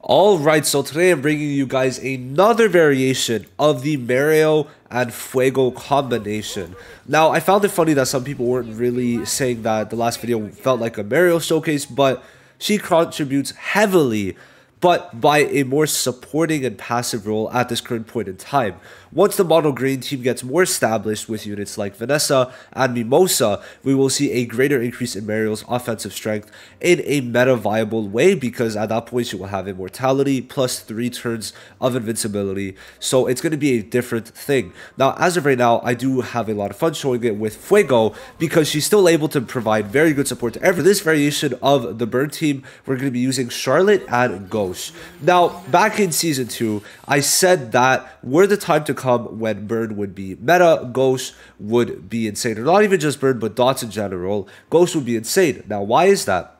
Alright, so today I'm bringing you guys another variation of the Mario and Fuego combination. Now, I found it funny that some people weren't really saying that the last video felt like a Mario showcase, but she contributes heavily, but by a more supporting and passive role at this current point in time. Once the Mono Green team gets more established with units like Vanessa and Mimosa, we will see a greater increase in Mario's offensive strength in a meta-viable way, because at that point she will have Immortality plus 3 turns of invincibility, so it's going to be a different thing. Now, as of right now, I do have a lot of fun showing it with Fuego, because she's still able to provide very good support to every. This variation of the Burn team, we're going to be using Charlotte and Ghost. Now, back in Season 2, I said that were the time to come when Burn would be meta, Ghost would be insane. Or not even just Burn, but Dots in general. Ghost would be insane. Now, why is that?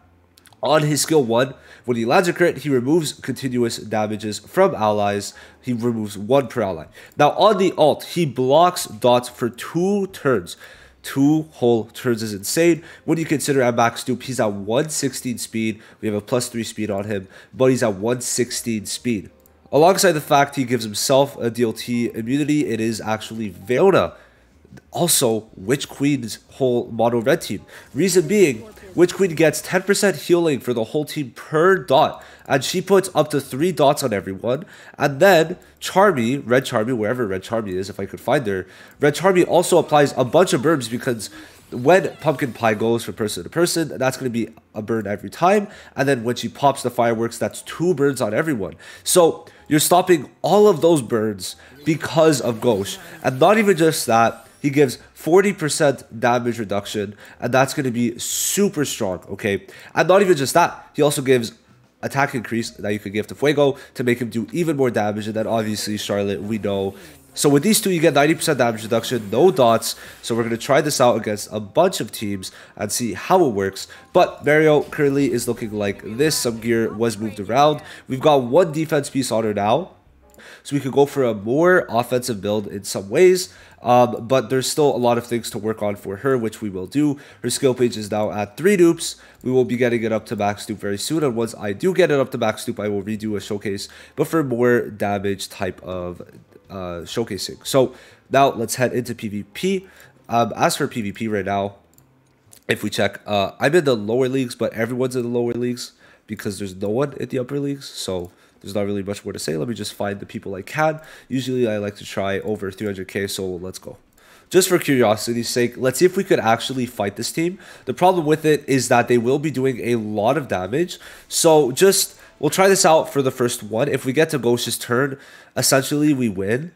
On his skill 1, when he lands a crit, he removes continuous damages from allies. He removes 1 per ally. Now, on the ult, he blocks Dots for 2 turns. 2 whole turns is insane. When you consider at max stoop, he's at 116 speed. We have a plus 3 speed on him, but he's at 116 speed. Alongside the fact he gives himself a DLT immunity, it is actually Verona. Also, Witch Queen's whole mono red team. Reason being, Witch Queen gets 10% healing for the whole team per dot, and she puts up to 3 dots on everyone. And then Charmy, Red Charmy, wherever Red Charmy is, if I could find her, Red Charmy also applies a bunch of burns, because when Pumpkin Pie goes from person to person, that's going to be a burn every time. And then when she pops the fireworks, that's 2 burns on everyone. So you're stopping all of those burns because of Ghost. And not even just that, he gives 40% damage reduction, and that's going to be super strong, okay? And not even just that, he also gives attack increase that you could give to Fuego to make him do even more damage. And then obviously Charlotte, we know. So with these two, you get 90% damage reduction, no dots. So we're going to try this out against a bunch of teams and see how it works. But Mario currently is looking like this. Some gear was moved around. We've got 1 defense piece on her now, so we could go for a more offensive build in some ways. But there's still a lot of things to work on for her, which we will do. Her skill page is now at 3 dupes. We will be getting it up to max dupe very soon. And once I do get it up to max dupe, I will redo a showcase, but for more damage type of showcasing. So now let's head into PvP. As for PvP right now, if we check, I'm in the lower leagues, but everyone's in the lower leagues because there's no one in the upper leagues. So there's not really much more to say. Let me just find the people I can. Usually I like to try over 300k, so let's go. Just for curiosity's sake, let's see if we could actually fight this team. The problem with it is that they will be doing a lot of damage. So we'll try this out for the first one. If we get to Ghost's turn, essentially we win,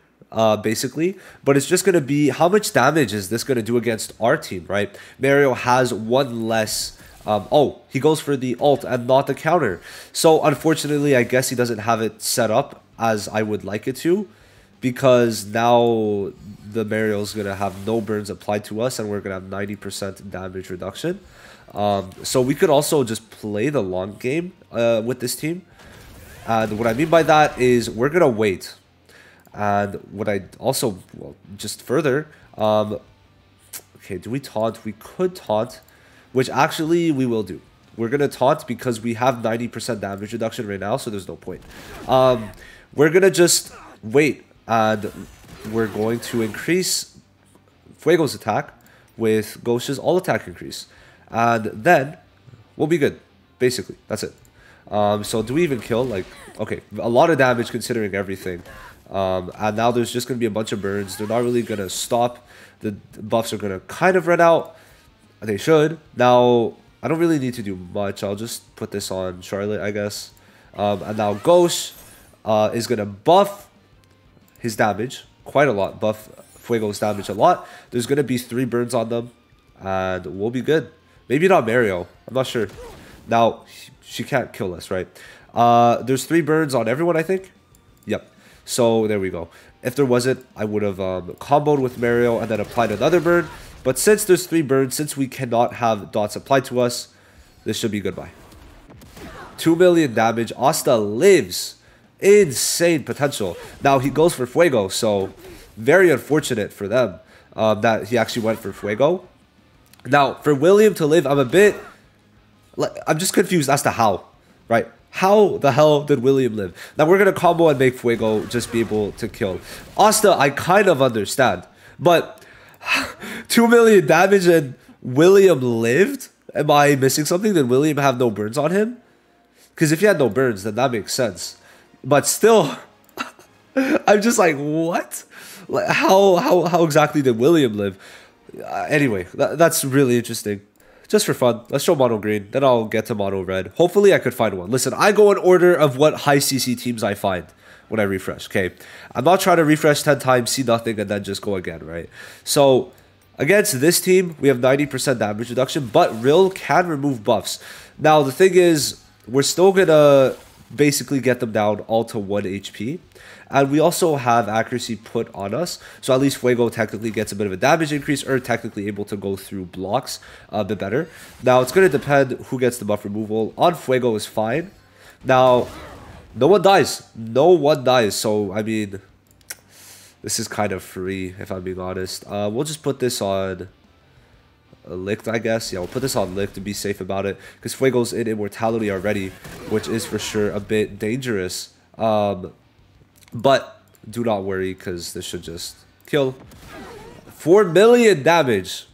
basically. But it's just going to be, how much damage is this going to do against our team, right? Mario has 1 less. Oh, he goes for the ult and not the counter. So unfortunately, I guess he doesn't have it set up as I would like it to, because now the Mario's going to have no burns applied to us, and we're going to have 90% damage reduction. So we could also just play the long game with this team. And what I mean by that is we're going to wait. And what I also, well, just further, okay, do we taunt? We could taunt, which actually we will do. We're going to taunt because we have 90% damage reduction right now, so there's no point. We're going to just wait, and we're going to increase Fuego's attack with Ghost's all attack increase. And then we'll be good, basically. That's it. So do we even kill? Like, okay, a lot of damage considering everything. And now there's just going to be a bunch of burns. They're not really going to stop. The buffs are going to kind of run out. They should. Now, I don't really need to do much. I'll just put this on Charlotte, I guess. And now Ghost is going to buff his damage quite a lot. Buff Fuego's damage a lot. There's going to be 3 burns on them, and we'll be good. Maybe not Mario. I'm not sure. Now, she can't kill us, right? There's 3 burns on everyone, I think. Yep. So, there we go. If there wasn't, I would have comboed with Mario and then applied another burn. But since there's 3 burns, since we cannot have dots applied to us, this should be goodbye. 2 million damage. Asta lives. Insane potential. Now he goes for Fuego, so very unfortunate for them that he actually went for Fuego. Now, for William to live, I'm just confused as to how, right? How the hell did William live? Now we're gonna combo and make Fuego just be able to kill. Asta, I kind of understand. But 2 million damage and William lived? Am I missing something? Did William have no burns on him? Because if he had no burns, then that makes sense. But still, I'm just like, what? Like, how exactly did William live? Anyway, that's really interesting. Just for fun, let's show mono green, then I'll get to mono red. Hopefully I could find one. Listen, I go in order of what high CC teams I find when I refresh, okay? I'm not trying to refresh 10 times, see nothing, and then just go again, right? So, against this team, we have 90% damage reduction, but Rill can remove buffs. Now, the thing is, we're still gonna basically get them down all to 1 HP. And we also have accuracy put on us. So at least Fuego technically gets a bit of a damage increase, or technically able to go through blocks a bit better. Now, it's going to depend who gets the buff removal. On Fuego is fine. Now, no one dies. No one dies. So, I mean, this is kind of free, if I'm being honest. We'll just put this on Licked, I guess. Yeah, we'll put this on Licked to be safe about it. Because Fuego's in Immortality already, which is for sure a bit dangerous. But do not worry, because this should just kill. 4 million damage.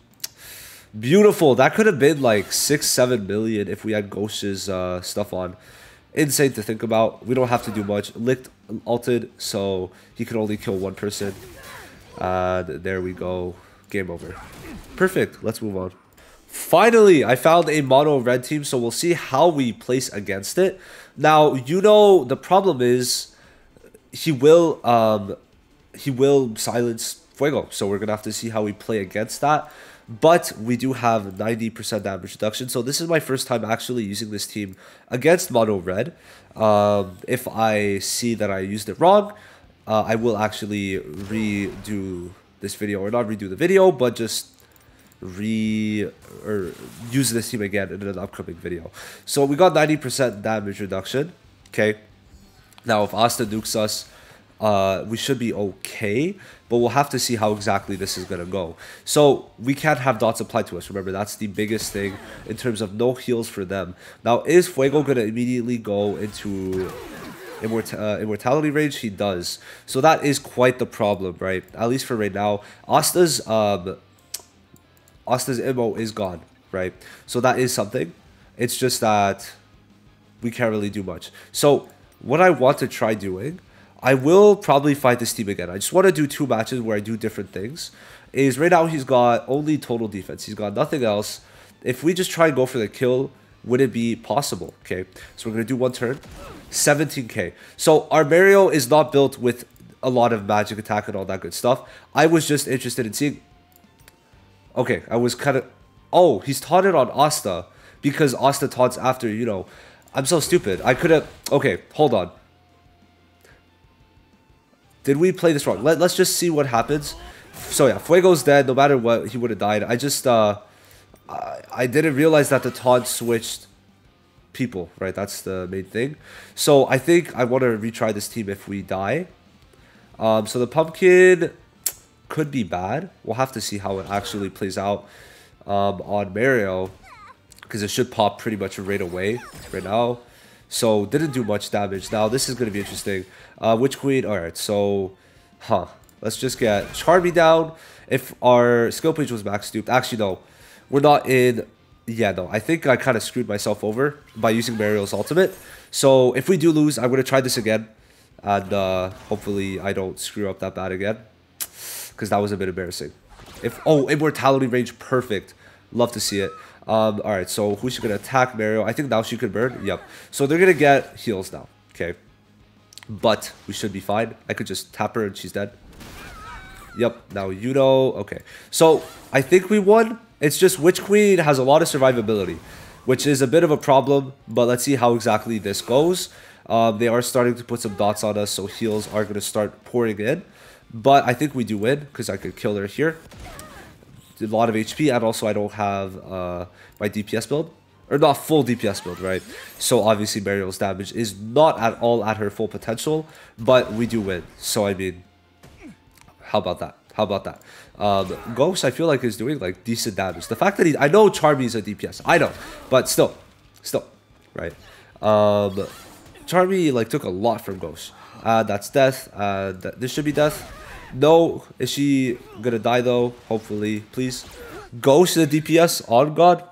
Beautiful. That could have been like 6-7 million if we had Ghost's stuff on. Insane to think about. We don't have to do much. Licked ulted, so he can only kill one person. There we go. Game over. Perfect. Let's move on. Finally, I found a mono red team, so we'll see how we place against it. Now, you know, the problem is he will silence Fuego, so we're gonna have to see how we play against that. But we do have 90% damage reduction, so this is my first time actually using this team against mono red. If I see that I used it wrong, I will actually redo this video, or not redo the video, but just use this team again in an upcoming video. So we got 90% damage reduction. Okay. Now, if Asta nukes us, we should be okay, but we'll have to see how exactly this is going to go. So, we can't have dots applied to us. Remember, that's the biggest thing in terms of no heals for them. Now, is Fuego going to immediately go into immortality range? He does. So, that is quite the problem, right? At least for right now. Asta's immo is gone, right? So, that is something. It's just that we can't really do much. So, what I want to try doing, I will probably fight this team again. I just want to do 2 matches where I do different things. Is right now he's got only total defense. He's got nothing else. If we just try and go for the kill, would it be possible? Okay, so we're going to do 1 turn. 17k. So our Mario is not built with a lot of magic attack and all that good stuff. I was just interested in seeing... Okay, I was kind of... Oh, he's taunted on Asta because Asta taunts after, you know... I'm so stupid. I could have... Okay, hold on. Did we play this wrong? Let's just see what happens. So yeah, Fuego's dead. No matter what, he would have died. I just... I didn't realize that the taunt switched people, right? That's the main thing. So I think I want to retry this team if we die. So the pumpkin could be bad. We'll have to see how it actually plays out on Mario. Because it should pop pretty much right away, right now. So, didn't do much damage. Now, this is going to be interesting. Witch Queen, alright, so... Let's just get Charmy down. If our skill page was max duped... Actually, no. We're not in... Yeah, no. I think I kind of screwed myself over by using Mario's ultimate. So, if we do lose, I'm going to try this again. And hopefully, I don't screw up that bad again. Because that was a bit embarrassing. Oh, immortality range, perfect. Love to see it. Alright, so who's she gonna attack? Mario. I think now she could burn. Yep. So they're gonna get heals now. Okay. But we should be fine. I could just tap her and she's dead. Yep. Now Yuno. Okay. So I think we won. It's just Witch Queen has a lot of survivability, which is a bit of a problem. But let's see how exactly this goes. They are starting to put some dots on us, so heals are gonna start pouring in. But I think we do win because I could kill her here. A lot of HP, and also I don't have my DPS build, or not full DPS build, right? So obviously Mario's damage is not at all at her full potential, but we do win. So I mean, how about that? How about that? Ghost, I feel like, is doing like decent damage. The fact that I know Charmy is a DPS, I know, but still, right? Charmy like took a lot from Ghost. That's death. This should be death. No, is she gonna die though? Hopefully, please. Ghost to the DPS on God.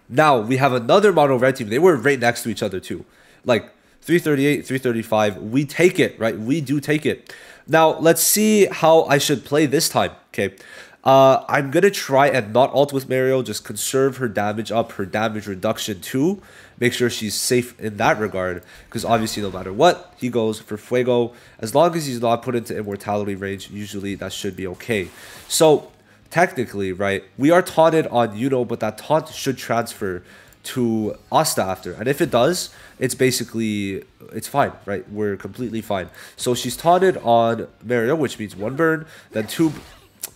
Now we have another mono red team. They were right next to each other too. Like 338, 335. We take it, right? We do take it. Now let's see how I should play this time. Okay. I'm gonna try and not ult with Mario, just conserve her damage up, her damage reduction too. Make sure she's safe in that regard, because obviously no matter what, he goes for Fuego. As long as he's not put into immortality range, usually that should be okay. So technically, right, we are taunted on Yuno, but that taunt should transfer to Asta after, and if it does, it's basically, it's fine, right? We're completely fine. So she's taunted on Mario, which means 1 burn, then 2.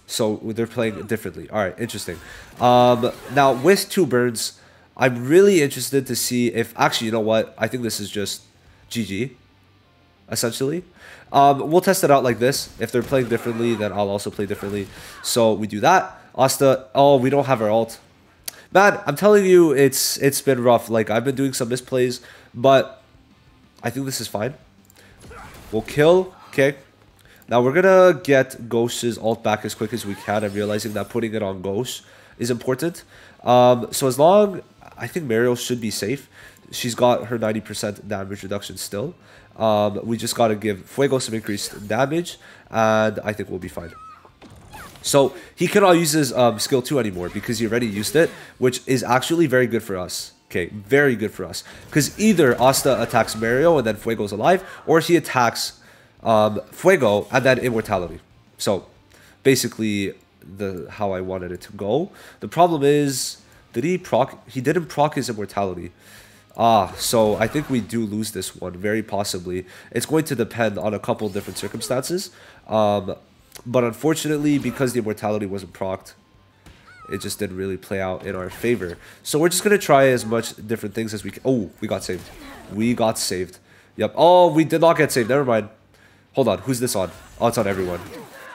So they're playing differently. All right, interesting. Now with 2 burns, I'm really interested to see if actually, you know what? I think this is just GG, essentially. We'll test it out like this. If they're playing differently, then I'll also play differently. So we do that. Asta, oh, we don't have our ult. Man, I'm telling you, it's been rough. Like, I've been doing some misplays, but I think this is fine. We'll kill. Okay. Now we're gonna get Ghost's ult back as quick as we can. I'm realizing that putting it on Ghost is important. So as long, I think Mario should be safe. She's got her 90% damage reduction still. We just gotta give Fuego some increased damage, and I think we'll be fine. So he cannot use his skill 2 anymore because he already used it, which is actually very good for us. Okay, very good for us. Because either Asta attacks Mario and then Fuego's alive, or he attacks Fuego and then immortality. So basically how I wanted it to go. The problem is, did he proc? He didn't proc his immortality. So I think we do lose this one, very possibly. It's going to depend on a couple different circumstances. But unfortunately, because the immortality wasn't procced, it just didn't really play out in our favor. So we're just going to try as much different things as we can. Oh, we got saved. We got saved. Yep. Oh, we did not get saved. Never mind. Hold on. Who's this on? Oh, it's on everyone.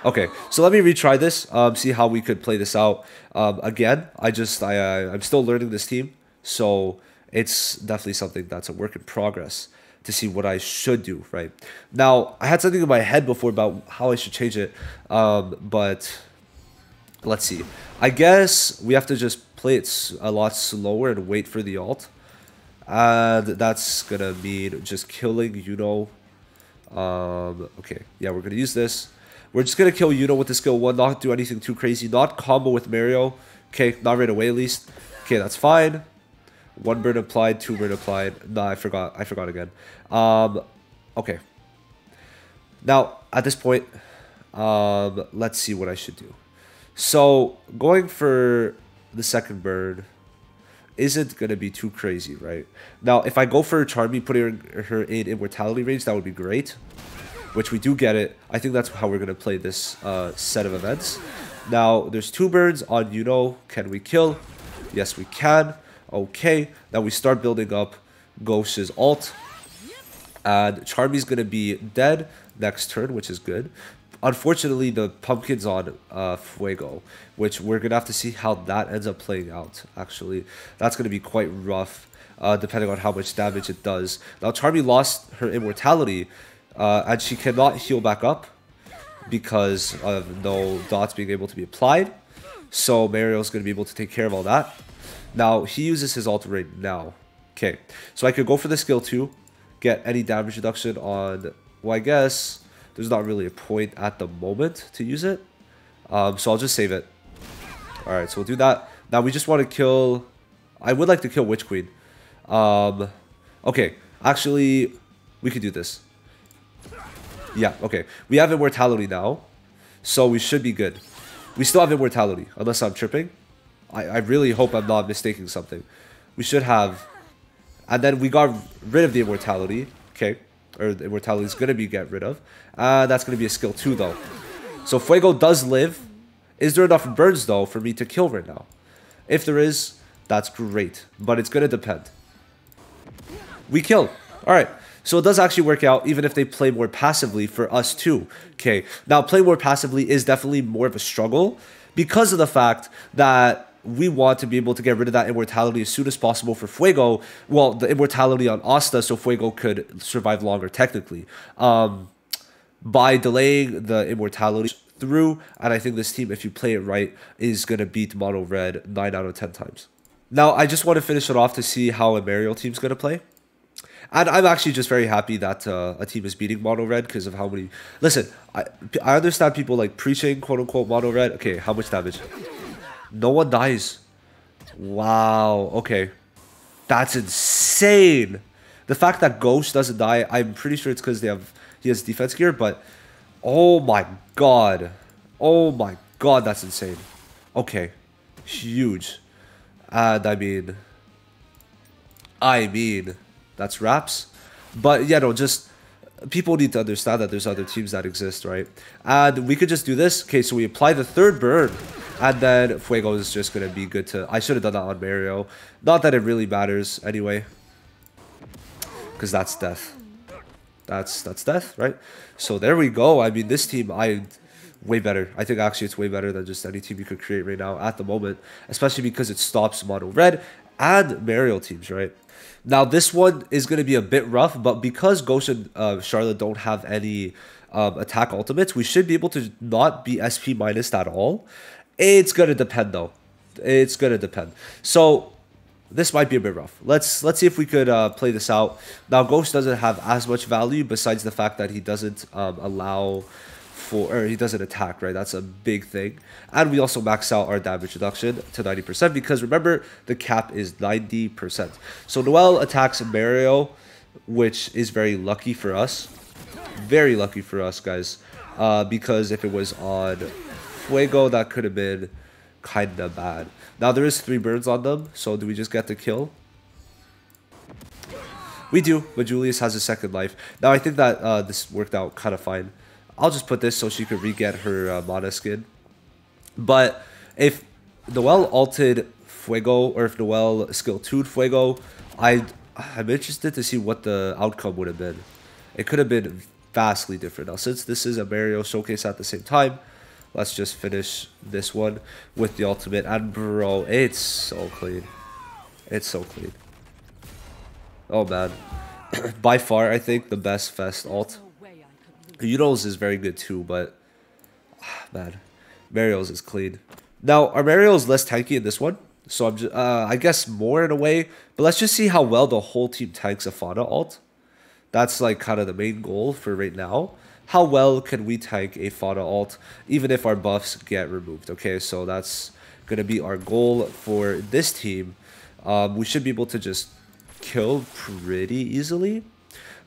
Okay. So let me retry this. See how we could play this out. Again, I'm still learning this team. So it's definitely something that's a work in progress to see what I should do, right? Now, I had something in my head before about how I should change it. But let's see. I guess we have to just play it a lot slower and wait for the ult. And that's going to mean just killing Yuno. Okay, yeah, we're going to use this. We're just going to kill Yuno with the skill 1, not do anything too crazy, not combo with Mario. Okay, not right away at least. Okay, that's fine. 1 burn applied, 2 burn applied. Nah, I forgot again. Okay. Now, at this point, let's see what I should do. So, going for the second burn isn't going to be too crazy, right? Now, if I go for Charmy, putting her in immortality range, that would be great. Which we do get it. I think that's how we're going to play this set of events. Now, there's 2 burns on Yuno. Can we kill? Yes, we can. Okay. Now we start building up Ghost's ult. And Charmy's going to be dead next turn, which is good. Unfortunately, the pumpkin's on Fuego, which we're going to have to see how that ends up playing out, actually. That's going to be quite rough, depending on how much damage it does. Now, Charmy lost her immortality, and she cannot heal back up because of no dots being able to be applied. So Mario's going to be able to take care of all that. Now, he uses his ult right now. Okay, so I could go for the skill 2, get any damage reduction on, well, I guess there's not really a point at the moment to use it. So I'll just save it. Alright, so we'll do that. Now we just want to kill, I would like to kill Witch Queen. Okay, actually, we could do this. Yeah, okay. We have immortality now, so we should be good. We still have immortality, unless I'm tripping. I really hope I'm not mistaking something. We should have, and then we got rid of the immortality. Okay. Or the immortality is going to be get rid of. That's going to be a skill 2 though. So Fuego does live. Is there enough burns though for me to kill right now? If there is, that's great. But it's going to depend. We kill. Alright. So it does actually work out even if they play more passively for us too. Okay. Now playing more passively is definitely more of a struggle because of the fact that we want to be able to get rid of that immortality as soon as possible for Fuego. Well, the immortality on Asta, so Fuego could survive longer technically. By delaying the immortality through, and I think this team, if you play it right, is going to beat Mono Red 9 out of 10 times. Now, I just want to finish it off to see how a Mariel team's going to play. And I'm actually just very happy that a team is beating Mono Red because of how many... Listen, I understand people like preaching, quote-unquote, Mono Red. Okay, how much damage? No one dies. Wow, okay. That's insane. The fact that Ghost doesn't die, I'm pretty sure it's because he has defense gear, but... Oh my god. Oh my god, that's insane. Okay. Huge. And I mean... That's raps. But yeah, no, just people need to understand that there's other teams that exist, right? And we could just do this. Okay, so we apply the third burn, and then Fuego is just gonna be good to... I should have done that on Mario. Not that it really matters anyway, because that's death. That's death, right? So there we go. I mean, this team, way better. I think actually it's way better than just any team you could create right now at the moment, especially because it stops Mono Red and Mario teams, right? Now, this one is going to be a bit rough, but because Ghost and Charlotte don't have any attack ultimates, we should be able to not be SP minus at all. It's going to depend, though. It's going to depend. So, this might be a bit rough. Let's see if we could play this out. Now, Ghost doesn't have as much value besides the fact that he doesn't he doesn't attack, right? That's a big thing. And we also max out our damage reduction to 90% because remember, the cap is 90%. So Noelle attacks Mario, which is very lucky for us. Very lucky for us, guys. Because if it was on Fuego, that could have been kind of bad. Now, there is 3 burns on them, so do we just get the kill? We do, but Julius has a second life. Now, I think that this worked out kind of fine. I'll just put this so she could re-get her mana skin. But if Noelle ulted Fuego, or if Noelle skill 2'd Fuego, I'm interested to see what the outcome would have been. It could have been vastly different. Now, since this is a Mario showcase at the same time, let's just finish this one with the ultimate. And bro, it's so clean. It's so clean. Oh man. By far, I think the best Fest ult. Yuno's is very good too, but man, Mario's is clean. Now, our Mario's less tanky in this one, so I'm just, I guess more in a way. But let's just see how well the whole team tanks a Fauna ult. That's like kind of the main goal for right now. How well can we tank a Fauna ult, even if our buffs get removed? Okay, so that's gonna be our goal for this team. We should be able to just kill pretty easily.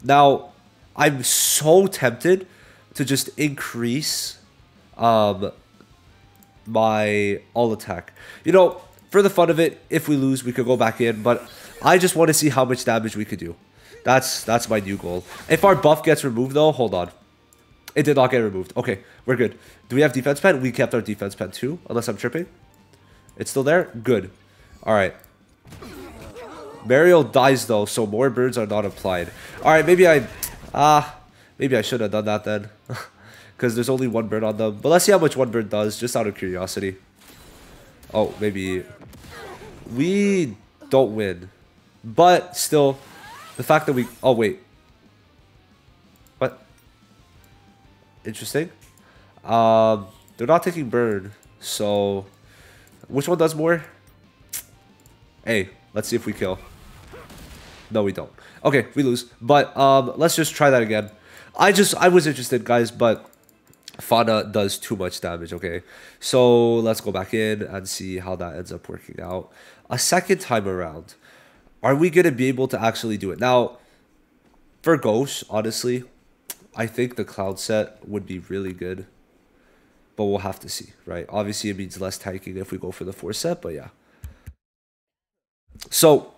Now, I'm so tempted to just increase my all attack. You know, for the fun of it, if we lose, we could go back in, but I just want to see how much damage we could do. That's my new goal. If our buff gets removed, though, hold on. It did not get removed. Okay, we're good. Do we have defense pen? We kept our defense pen too, unless I'm tripping. It's still there? Good. All right. Mario dies, though, so more birds are not applied. All right, maybe I should have done that then. Because there's only 1 bird on them. But let's see how much 1 bird does, just out of curiosity. Oh, maybe... We don't win. But still, the fact that we... Oh, wait. What? Interesting. They're not taking bird. So, which one does more? Hey, let's see if we kill. No, we don't. Okay, we lose. But let's just try that again. I was interested, guys, but Fauna does too much damage, okay? So let's go back in and see how that ends up working out. A second time around, are we going to be able to actually do it? Now, for Ghost, honestly, I think the Cloud set would be really good. But we'll have to see, right? Obviously, it means less tanking if we go for the 4 set, but yeah. So,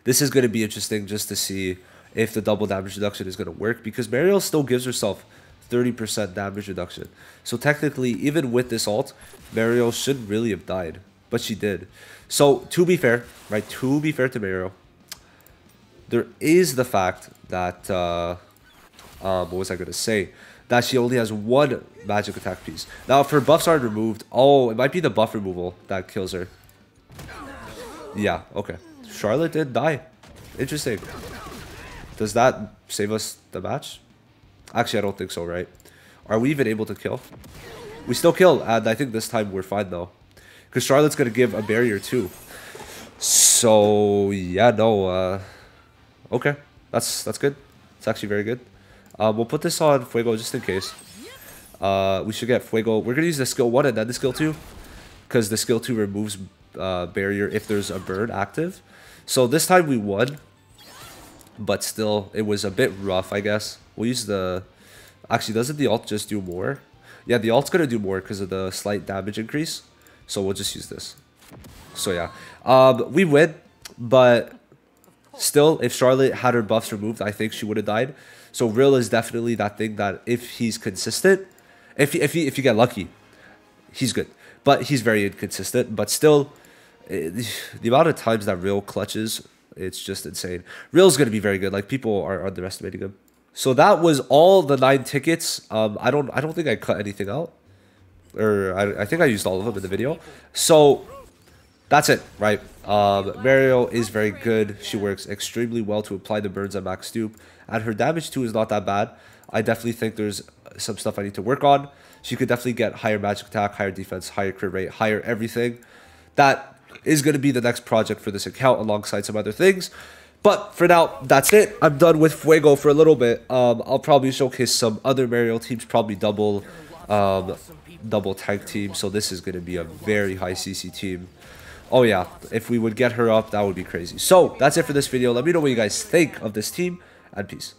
this is going to be interesting just to see if the double damage reduction is going to work, because Mariel still gives herself 30% damage reduction. So technically, even with this ult, Mariel shouldn't really have died, but she did. So to be fair, right, to be fair to Mariel, there is the fact that what was I going to say? That she only has one magic attack piece. Now, if her buffs aren't removed, oh, it might be the buff removal that kills her. Yeah, okay. Charlotte did die. Interesting. Does that save us the match? Actually, I don't think so, right? Are we even able to kill? We still kill, and I think this time we're fine, though. Because Charlotte's going to give a barrier, too. So, yeah, no, okay. That's good. It's actually very good. We'll put this on Fuego just in case. We should get Fuego. We're going to use the skill 1 and then the skill 2. Because the skill 2 removes barrier if there's a burn active. So this time we won. But still, it was a bit rough, I guess. We'll use the... Actually, doesn't the ult just do more? Yeah, the ult's going to do more because of the slight damage increase. So we'll just use this. So yeah. We win. But still, if Charlotte had her buffs removed, I think she would have died. So Rill is definitely that thing that if he's consistent, if you get lucky, he's good. But he's very inconsistent. But still, the amount of times that Rill clutches, it's just insane. Rill's going to be very good. Like, people are underestimating him. So that was all the 9 tickets. I don't think I cut anything out. Or I think I used all of them in the video. So that's it, right? Mario is very good. She works extremely well to apply the burns at max dupe. And her damage too is not that bad. I definitely think there's some stuff I need to work on. She could definitely get higher magic attack, higher defense, higher crit rate, higher everything. That is going to be the next project for this account alongside some other things. But for now, that's it. I'm done with Fuego for a little bit. I'll probably showcase some other Mario teams, probably double tank team. So this is going to be a very high CC team. Oh yeah, if we would get her up, that would be crazy. So that's it for this video. Let me know what you guys think of this team, and peace.